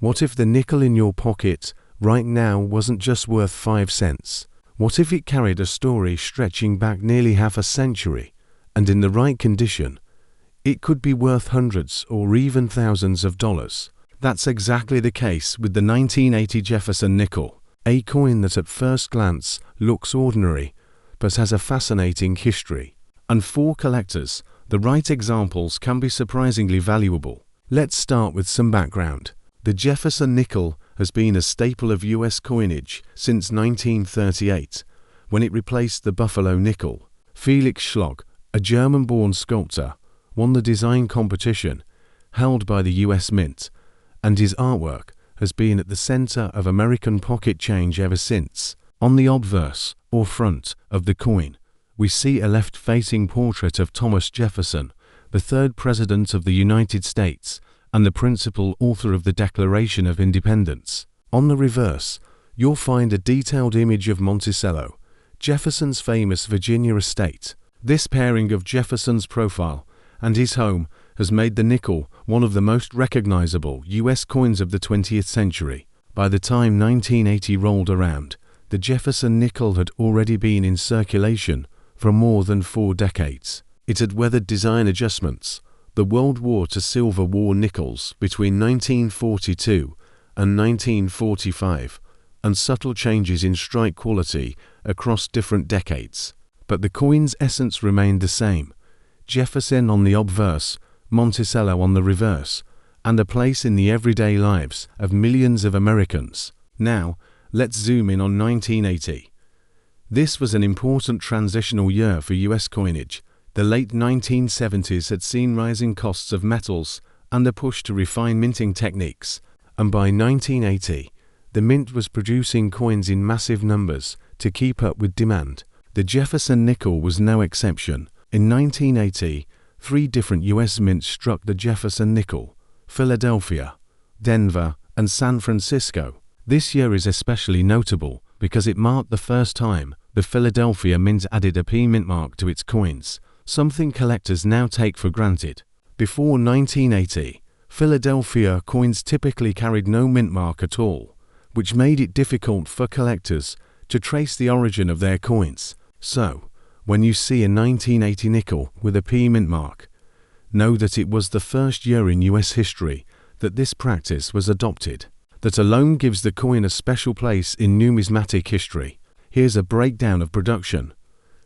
What if the nickel in your pocket right now wasn't just worth 5 cents? What if it carried a story stretching back nearly half a century, and in the right condition, it could be worth hundreds or even thousands of dollars? That's exactly the case with the 1980 Jefferson nickel, a coin that at first glance looks ordinary, but has a fascinating history. And for collectors, the right examples can be surprisingly valuable. Let's start with some background. The Jefferson nickel has been a staple of U.S. coinage since 1938, when it replaced the Buffalo nickel. Felix Schlock, a German-born sculptor, won the design competition held by the U.S. Mint, and his artwork has been at the center of American pocket change ever since. On the obverse, or front, of the coin, we see a left-facing portrait of Thomas Jefferson, the third President of the United States, and the principal author of the Declaration of Independence. On the reverse, you'll find a detailed image of Monticello, Jefferson's famous Virginia estate. This pairing of Jefferson's profile and his home has made the nickel one of the most recognizable U.S. coins of the 20th century. By the time 1980 rolled around, the Jefferson nickel had already been in circulation for more than 4 decades. It had weathered design adjustments, the World War to Silver War nickels between 1942 and 1945, and subtle changes in strike quality across different decades. But the coin's essence remained the same: Jefferson on the obverse, Monticello on the reverse, and a place in the everyday lives of millions of Americans. Now, let's zoom in on 1980. This was an important transitional year for U.S. coinage. The late 1970s had seen rising costs of metals and a push to refine minting techniques, and by 1980, the mint was producing coins in massive numbers to keep up with demand. The Jefferson nickel was no exception. In 1980, 3 different U.S. mints struck the Jefferson nickel: Philadelphia, Denver, and San Francisco. This year is especially notable because it marked the first time the Philadelphia mint added a P mint mark to its coins, something collectors now take for granted. Before 1980, Philadelphia coins typically carried no mint mark at all, which made it difficult for collectors to trace the origin of their coins. So, when you see a 1980 nickel with a P mint mark, know that it was the first year in U.S. history that this practice was adopted. That alone gives the coin a special place in numismatic history. Here's a breakdown of production.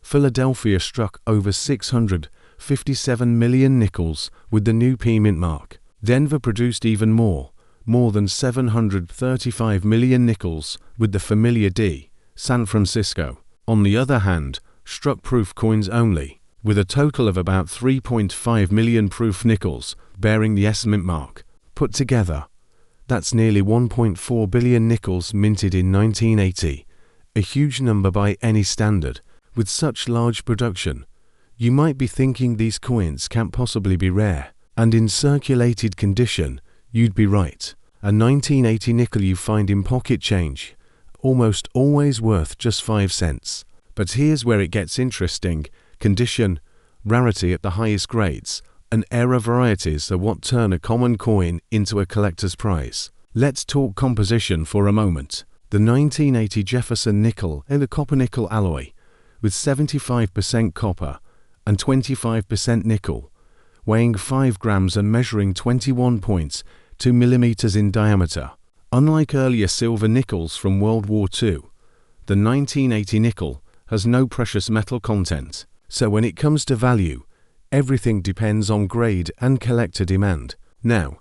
Philadelphia struck over 657 million nickels with the new P mint mark. Denver produced even more than 735 million nickels with the familiar D. San Francisco, on the other hand, struck proof coins only, with a total of about 3.5 million proof nickels bearing the S mint mark. Put together, that's nearly 1.4 billion nickels minted in 1980, a huge number by any standard. With such large production, you might be thinking these coins can't possibly be rare, and in circulated condition, you'd be right. A 1980 nickel you find in pocket change, almost always worth just 5 cents. But here's where it gets interesting. Condition, rarity at the highest grades, and era varieties are what turn a common coin into a collector's prize. Let's talk composition for a moment. The 1980 Jefferson nickel in a copper-nickel alloy, with 75% copper and 25% nickel, weighing 5 grams and measuring 21.2 millimeters in diameter. Unlike earlier silver nickels from World War II, the 1980 nickel has no precious metal content. So when it comes to value, everything depends on grade and collector demand. Now,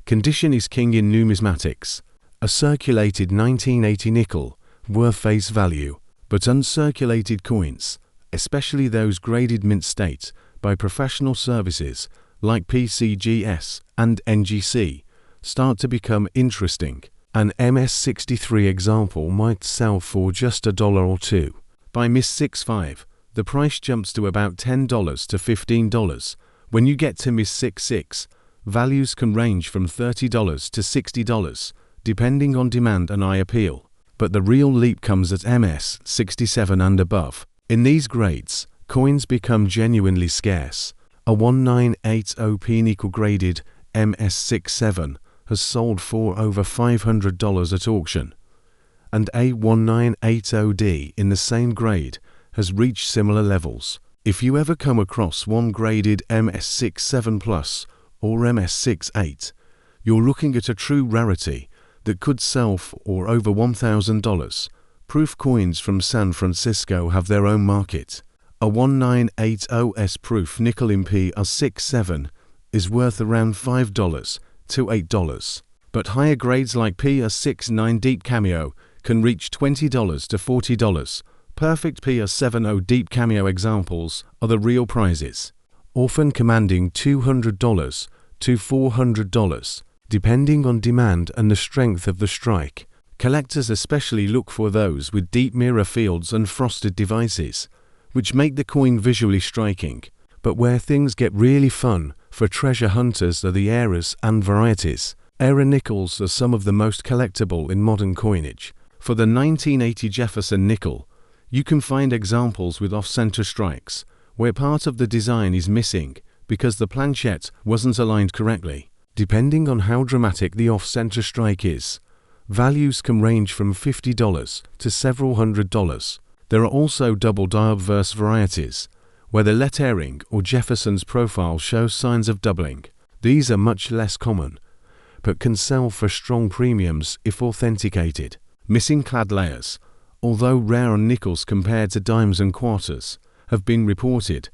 condition is king in numismatics. A circulated 1980 nickel worth face value, but uncirculated coins, especially those graded mint state by professional services like PCGS and NGC, start to become interesting. An MS-63 example might sell for just $1 or $2. By MS-65, the price jumps to about $10 to $15. When you get to MS-66, values can range from $30 to $60, depending on demand and eye appeal. But the real leap comes at MS-67 and above. In these grades, coins become genuinely scarce. A 1980 P nickel graded MS-67 has sold for over $500 at auction, and a 1980D in the same grade has reached similar levels. If you ever come across one graded MS67 Plus or MS68, you're looking at a true rarity that could sell for over $1,000. Proof coins from San Francisco have their own market. A 1980S proof nickel in PR67 is worth around $5 to $8, but higher grades like PR69 Deep Cameo can reach $20 to $40. Perfect PR70 Deep Cameo examples are the real prizes, often commanding $200 to $400, depending on demand and the strength of the strike. Collectors especially look for those with deep mirror fields and frosted devices, which make the coin visually striking. But where things get really fun for treasure hunters are the eras and varieties. Era nickels are some of the most collectible in modern coinage. For the 1980 Jefferson nickel, you can find examples with off-center strikes, where part of the design is missing because the planchette wasn't aligned correctly. Depending on how dramatic the off-center strike is, values can range from $50 to several $100s. There are also double die-obverse varieties, where the lettering or Jefferson's profile shows signs of doubling. These are much less common, but can sell for strong premiums if authenticated. Missing clad layers, although rare on nickels compared to dimes and quarters, have been reported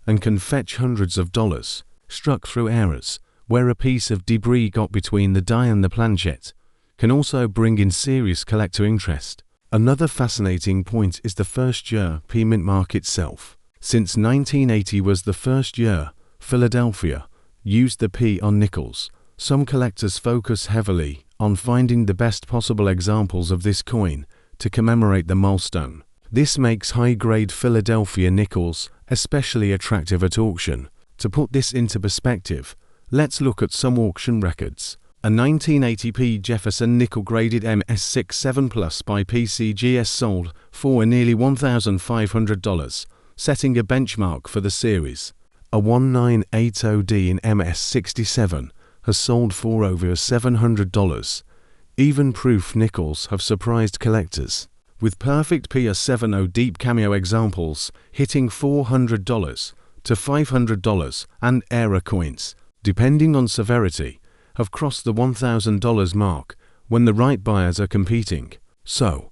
and can fetch hundreds of dollars. Struck through errors, where a piece of debris got between the die and the planchette, can also bring in serious collector interest. Another fascinating point is the first year P mint mark itself. Since 1980 was the first year Philadelphia used the P on nickels, some collectors focus heavily on finding the best possible examples of this coin to commemorate the milestone. This makes high-grade Philadelphia nickels especially attractive at auction. To put this into perspective, let's look at some auction records. A 1980p Jefferson nickel-graded MS67 Plus by PCGS sold for nearly $1,500, setting a benchmark for the series. A 1980D in MS67 has sold for over $700. Even proof nickels have surprised collectors, with perfect PR70 Deep Cameo examples hitting $400 to $500, and era coins, depending on severity, have crossed the $1,000 mark when the right buyers are competing. So,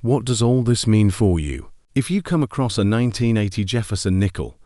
what does all this mean for you? If you come across a 1980 Jefferson nickel,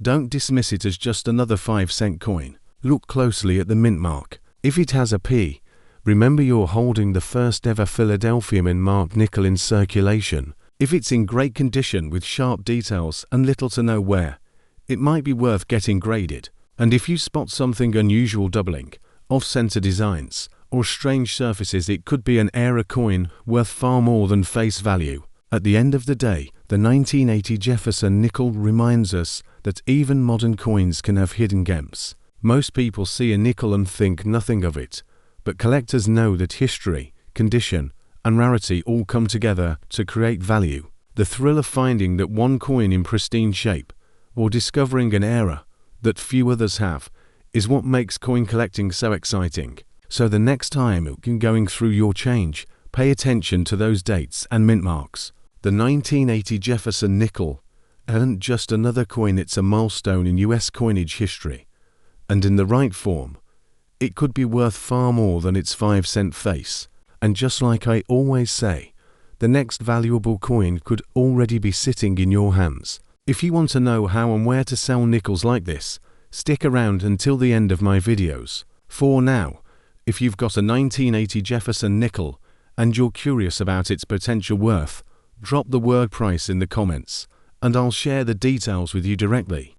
don't dismiss it as just another 5-cent coin. Look closely at the mint mark. If it has a P, remember you're holding the first ever Philadelphia mint marked nickel in circulation. If it's in great condition with sharp details and little to no wear, it might be worth getting graded. And if you spot something unusual doubling, off-center designs, or strange surfaces, it could be an era coin worth far more than face value. At the end of the day, the 1980 Jefferson nickel reminds us that even modern coins can have hidden gems. Most people see a nickel and think nothing of it, but collectors know that history, condition, and rarity all come together to create value. The thrill of finding that one coin in pristine shape, or discovering an era that few others have, is what makes coin collecting so exciting. So the next time you're going through your change, pay attention to those dates and mint marks. The 1980 Jefferson nickel isn't just another coin, it's a milestone in US coinage history. And in the right form, it could be worth far more than its 5-cent face. And just like I always say, the next valuable coin could already be sitting in your hands. If you want to know how and where to sell nickels like this, stick around until the end of my videos. For now, if you've got a 1980 Jefferson nickel and you're curious about its potential worth, drop the word price in the comments, and I'll share the details with you directly.